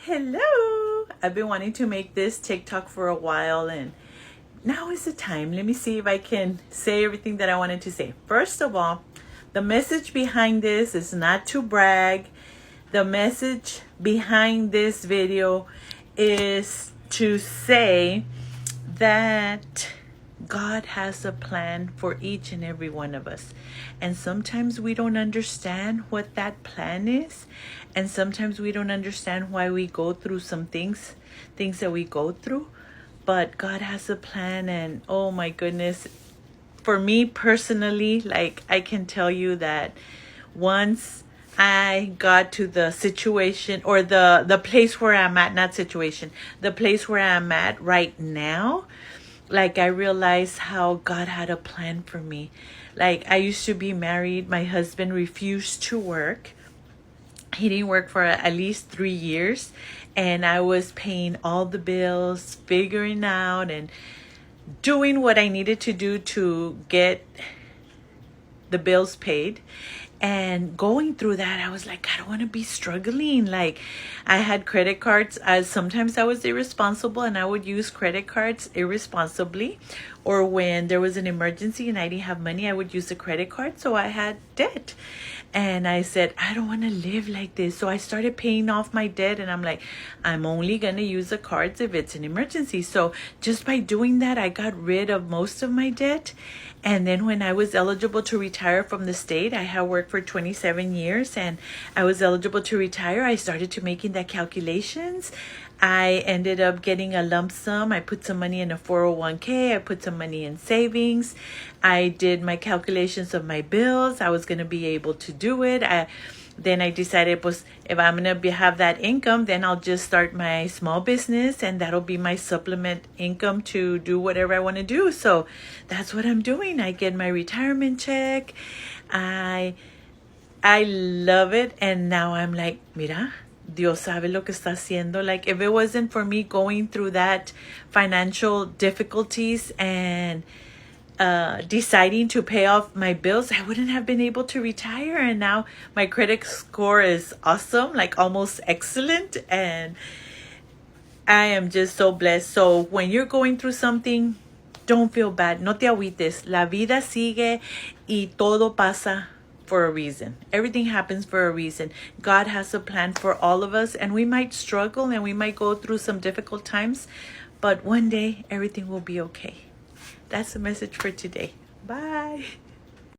Hello! I've been wanting to make this TikTok for a while, and now is the time. Let me see if I can say everything that I wanted to say. First of all, the message behind this is not to brag. The message behind this video is to say that God has a plan for each and every one of us. And sometimes we don't understand what that plan is. And sometimes we don't understand why we go through some things that we go through. But God has a plan, and oh my goodness, for me personally, like I can tell you that once I got to the situation or the place where I'm at, not situation, the place where I'm at right now, like I realized how God had a plan for me. Like I used to be married. My husband refused to work. He didn't work for at least 3 years. And I was paying all the bills, figuring out and doing what I needed to do to get the bills paid. And going through that, I was like, I don't want to be struggling. Like I had credit cards. Sometimes I was irresponsible and I would use credit cards irresponsibly. Or when there was an emergency and I didn't have money, I would use a credit card. So I had debt. And I said, I don't want to live like this. So I started paying off my debt. And I'm like, I'm only going to use the cards if it's an emergency. So just by doing that, I got rid of most of my debt. And then when I was eligible to retire from the state, I had worked for 27 years and I was eligible to retire. I started to making that calculations. I ended up getting a lump sum. I put some money in a 401k. I put some money in savings. I did my calculations of my bills. I was going to be able to do it. Then I decided, if I'm going to have that income, then I'll just start my small business and that'll be my supplement income to do whatever I want to do. So that's what I'm doing. I get my retirement check. I love it. And now I'm like, mira, Dios sabe lo que está haciendo. Like if it wasn't for me going through that financial difficulties and deciding to pay off my bills, I wouldn't have been able to retire. And now my credit score is awesome, like almost excellent. And I am just so blessed. So when you're going through something, don't feel bad. No te agüites. La vida sigue y todo pasa for a reason. Everything happens for a reason. God has a plan for all of us, and we might struggle and we might go through some difficult times, but one day everything will be okay. That's the message for today. Bye.